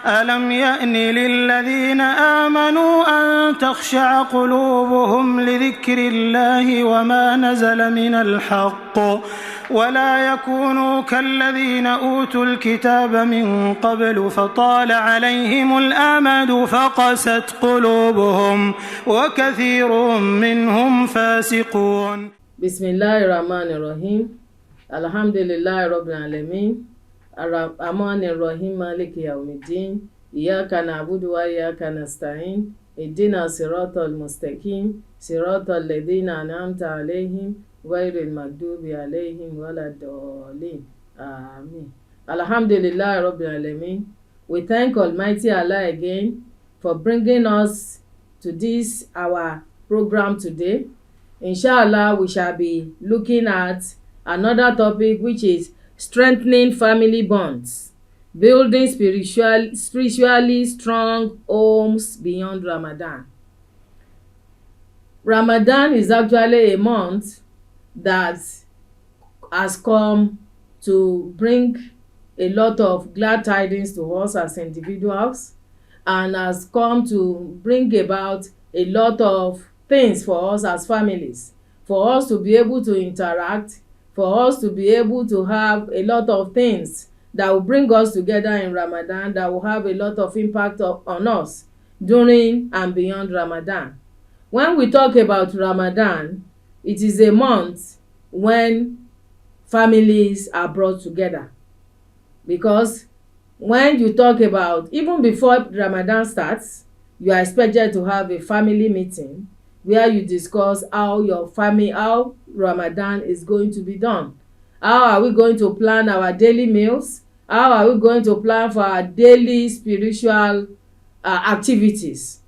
ألم يأن للذين آمنوا أن تخشع قلوبهم لذكر الله وما نزل من الحق ولا يكونوا كالذين أوتوا الكتاب من قبل فطال عليهم الأمد فقست قلوبهم وكثير منهم فاسقون. بسم الله الرحمن الرحيم. الحمد لله رب العالمين الرحمن الرحيم مالك يوم الدين إياك نعبد وإياك نستعين اهدنا الصراط المستقيم صراط الذين أنعمت عليهم غير المغضوب عليهم ولا الضالين. Amen. Alhamdulillah Rabbil Alamin. We thank Almighty Allah again for bringing us to this our program today. Inshallah, we shall be looking at another topic, which is strengthening family bonds, building spiritually strong homes beyond Ramadan. Ramadan is actually a month that has come to bring a lot of glad tidings to us as individuals, and has come to bring about a lot of things for us as families, for us to be able to interact, for us to be able to have a lot of things that will bring us together in Ramadan, that will have a lot of impact on us during and beyond Ramadan. When we talk about Ramadan, it is a month when families are brought together, because when you talk about, even before Ramadan starts, you are expected to have a family meeting where you discuss how Ramadan is going to be done. How are we going to plan our daily meals? How are we going to plan for our daily spiritual activities?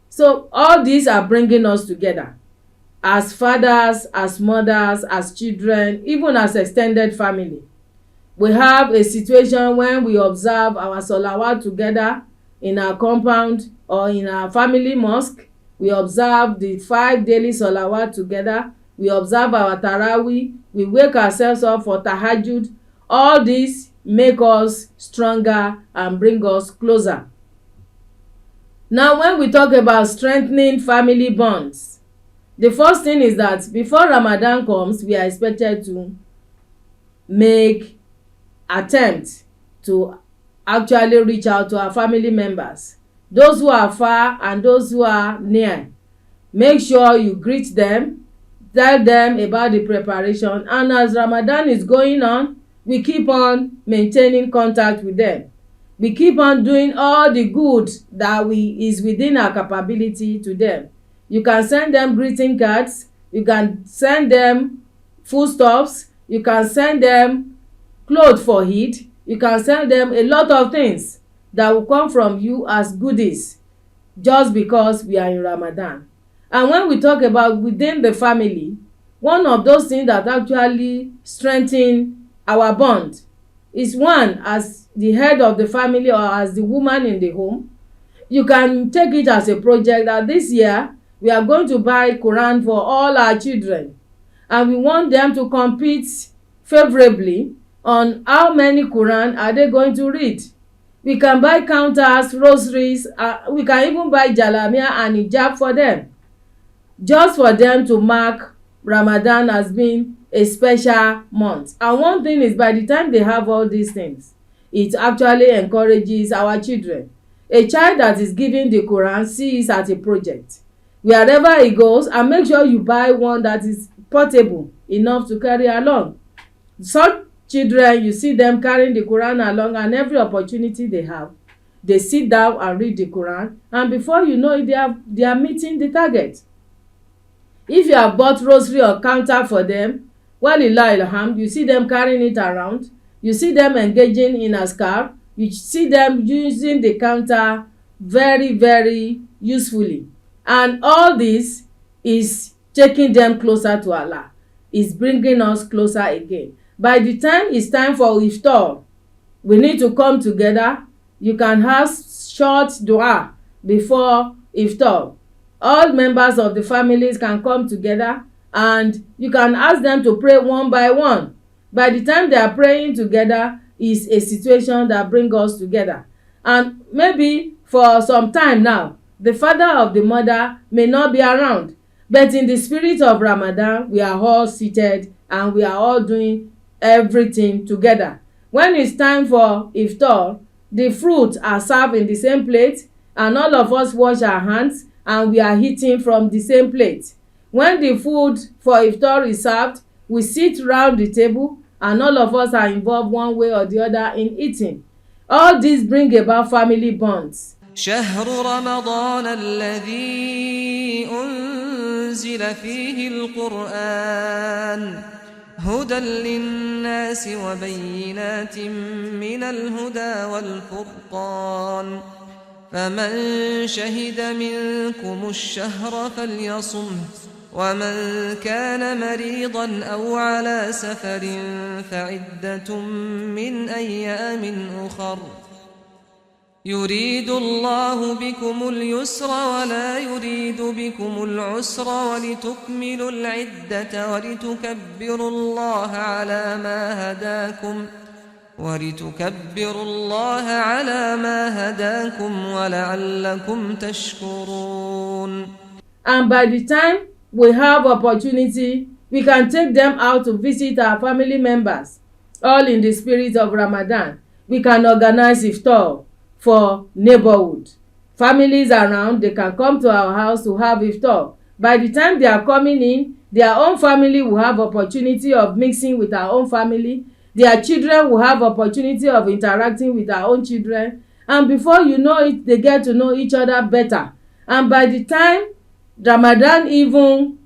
So all these are bringing us together as fathers, as mothers, as children, even as extended family. We have a situation when we observe our salawat together in our compound or in our family mosque. We observe the 5 daily salawat together. We observe our tarawih. We wake ourselves up for tahajjud. All these make us stronger and bring us closer. Now, when we talk about strengthening family bonds, the first thing is that before Ramadan comes, we are expected to make attempt to actually reach out to our family members, those who are far and those who are near. Make sure you greet them, tell them about the preparation, and as Ramadan is going on, we keep on maintaining contact with them. We keep on doing all the good that is within our capability to them. You can send them greeting cards, you can send them foodstuffs, you can send them clothes for Eid, you can send them a lot of things that will come from you as goodies, just because we are in Ramadan. And when we talk about within the family, one of those things that actually strengthen our bond is, one, as the head of the family or as the woman in the home, you can take it as a project that this year we are going to buy Quran for all our children, and we want them to compete favorably on how many Quran are they going to read. We can buy counters, rosaries, we can even buy jalamiya and hijab for them, just for them to mark Ramadan as being a special month. And one thing is, by the time they have all these things, it actually encourages our children. A child that is given the Quran sees as a project wherever he goes, and make sure you buy one that is portable enough to carry along. Such children, you see them carrying the Quran along, and every opportunity they have, they sit down and read the Quran, and before you know it, they are meeting the target. If you have bought rosary or counter for them, walillahi alhamd, you see them carrying it around, you see them engaging in azkar, you see them using the counter very, very usefully. And all this is taking them closer to Allah, is bringing us closer again. By the time it's time for iftar, we need to come together. You can have short dua before iftar. All members of the families can come together, and you can ask them to pray one by one. By the time they are praying together, is a situation that brings us together. And maybe for some time now, the father of the mother may not be around, but in the spirit of Ramadan, we are all seated and we are all doing everything together. When it's time for iftar, the fruits are served in the same plate, and all of us wash our hands and we are eating from the same plate. When the food for iftar is served, we sit round the table and all of us are involved one way or the other in eating. All this bring about family bonds. شهر رمضان الذي أنزل فيه القرآن هدى للناس وبينات من الهدى والفرقان فمن شهد منكم الشهر فليصمه ومن كان مريضا أو على سفر فعدة من أيام أخر يريد الله بكم اليسر ولا يريد بكم العسر ولتكملوا العدة ولتكبروا الله على ما هداكم ولعلكم تشكرون. And by the time we have opportunity, we can take them out to visit our family members, all in the spirit of Ramadan. We can organize iftar for neighborhood. Families around, they can come to our house to have iftar. By the time they are coming in, their own family will have opportunity of mixing with our own family. Their children will have opportunity of interacting with our own children. And before you know it, they get to know each other better. And by the time Ramadan even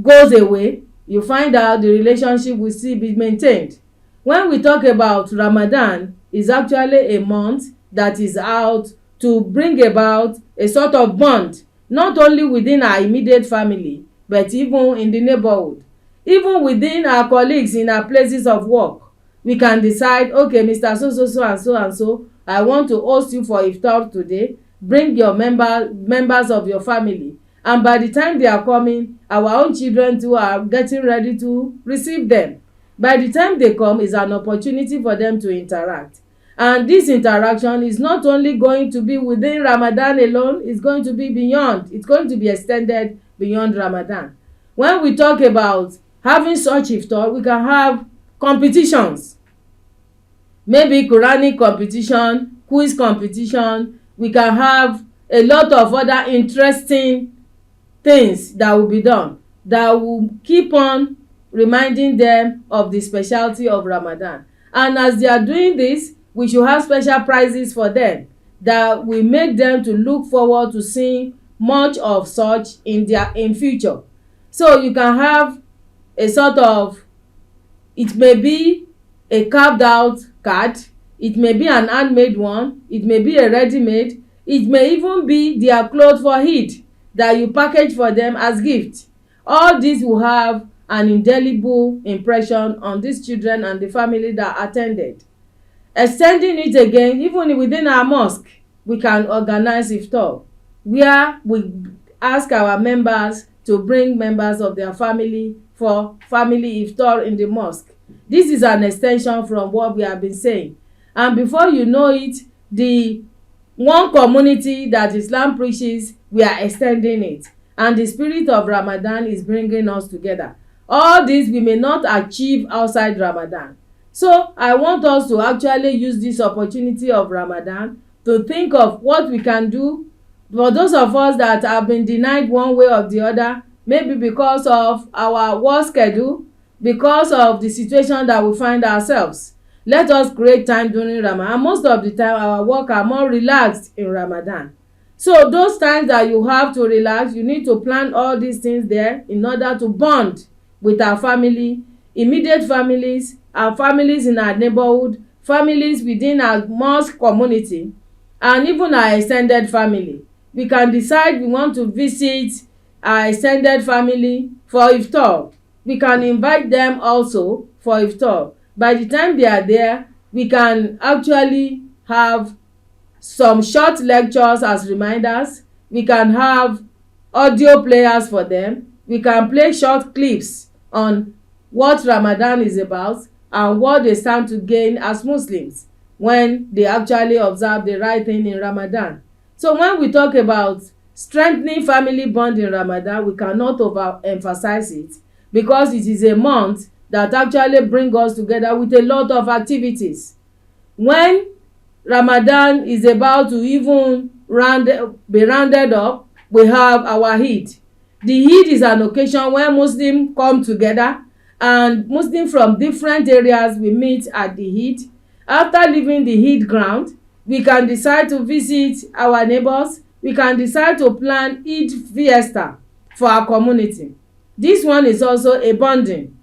goes away, you find out the relationship will still be maintained. When we talk about Ramadan, is actually a month that is out to bring about a sort of bond, not only within our immediate family, but even in the neighborhood. Even within our colleagues in our places of work, we can decide, okay, Mr. So and so, I want to host you for iftar today. Bring your members of your family. And by the time they are coming, our own children too are getting ready to receive them. By the time they come, is an opportunity for them to interact. And this interaction is not only going to be within Ramadan alone, it's going to be beyond. It's going to be extended beyond Ramadan. When we talk about having such iftar, we can have competitions. Maybe Quranic competition, quiz competition. We can have a lot of other interesting things that will be done that will keep on reminding them of the specialty of Ramadan. And as they are doing this, we should have special prizes for them that will make them to look forward to seeing much of such in future. So you can have a sort of, it may be a carved out card, it may be an handmade one, it may be a ready-made, it may even be their clothes for Eid that you package for them as gift. All this will have an indelible impression on these children and the family that attended. Extending it again, even within our mosque, we can organize iftar where we ask our members to bring members of their family for family iftar in the mosque. This is an extension from what we have been saying. And before you know it, the one community that Islam preaches, we are extending it. And the spirit of Ramadan is bringing us together. All this we may not achieve outside Ramadan. So I want us to actually use this opportunity of Ramadan to think of what we can do for those of us that have been denied one way or the other, maybe because of our work schedule, because of the situation that we find ourselves. Let us create time during Ramadan. And most of the time, our work are more relaxed in Ramadan. So those times that you have to relax, you need to plan all these things there in order to bond with our family, immediate families, our families in our neighborhood, families within our mosque community, and even our extended family. We can decide we want to visit our extended family for iftar. We can invite them also for iftar. By the time they are there, we can actually have some short lectures as reminders. We can have audio players for them. We can play short clips on what Ramadan is about and what they stand to gain as Muslims. when they actually observe the right thing in Ramadan. So when we talk about strengthening family bond in Ramadan, we cannot overemphasize it, because it is a month that actually bring us together with a lot of activities. When Ramadan is about to even be rounded up, we have our Eid. The Eid is an occasion where Muslims come together, and Muslims from different areas will meet at the Eid. After leaving the Eid ground, we can decide to visit our neighbors. We can decide to plan Eid fiesta for our community. This one is also a bonding.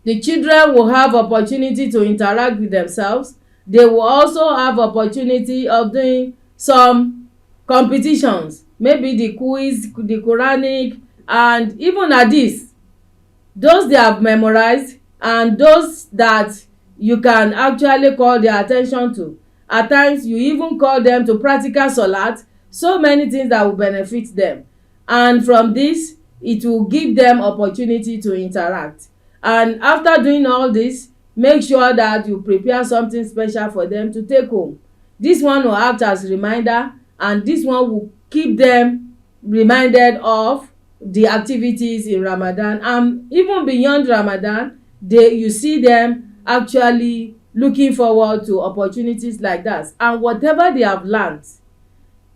The children will have opportunity to interact with themselves. They will also have opportunity of doing some competitions, maybe the quiz, the Quranic, and even hadith. Those they have memorized, and those that you can actually call their attention to. At times you even call them to practical salat. So many things that will benefit them, and from this it will give them opportunity to interact. And after doing all this, make sure that you prepare something special for them to take home. This one will act as reminder, and this one will keep them reminded of the activities in Ramadan. And even beyond Ramadan, you see them actually looking forward to opportunities like that. And whatever they have learned,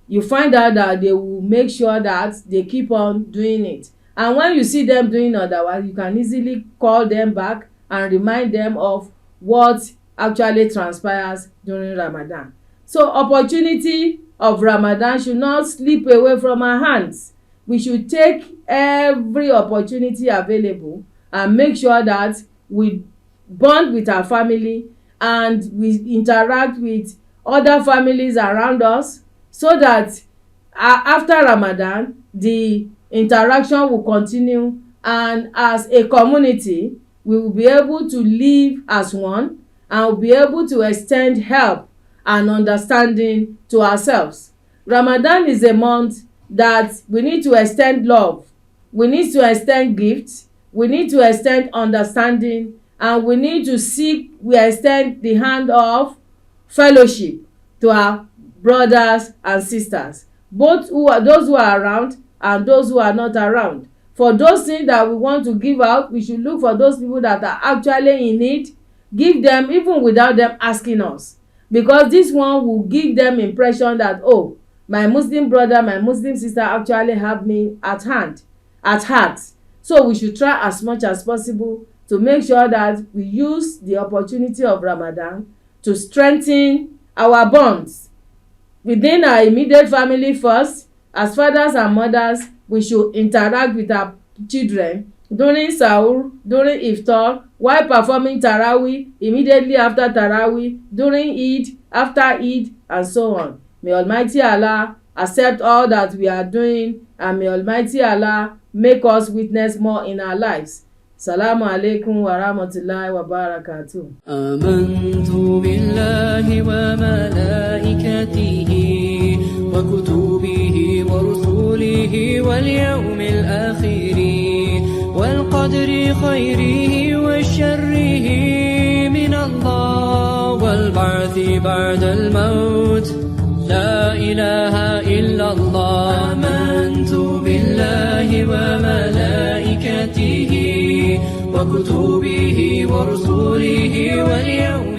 you find out that they will make sure that they keep on doing it. And when you see them doing otherwise, you can easily call them back and remind them of what actually transpires during Ramadan. So opportunity of Ramadan should not slip away from our hands. We should take every opportunity available and make sure that we bond with our family and we interact with other families around us, so that after Ramadan the interaction will continue, and as a community we will be able to live as one, and will be able to extend help and understanding to ourselves. Ramadan is a month that we need to extend love, we need to extend gifts, we need to extend understanding, and we need to extend the hand of fellowship to our brothers and sisters, both those who are around and those who are not around. For those things that we want to give out, we should look for those people that are actually in need, give them even without them asking us, because this one will give them impression that, oh, my Muslim brother, my Muslim sister actually have me at heart. So we should try as much as possible to make sure that we use the opportunity of Ramadan to strengthen our bonds within our immediate family first. As fathers and mothers, we should interact with our children during sahur, during iftar, while performing tarawih, immediately after tarawih, during Eid, after Eid, and so on. May Almighty Allah accept all that we are doing, and may Almighty Allah make us witness more in our lives. Salamu alaikum wa rahmatullahi wa barakatuh. Amantu billahi wa malaikatihi wa kutubihi wa rusulihi wal yawmil akhiri wal qadri khayrihi wa sharrihi min Allah wal ba'thi ba'da al maut. La ilaha illallah. Amantu billahi wa malaikatihi وكتبه ورسله واليوم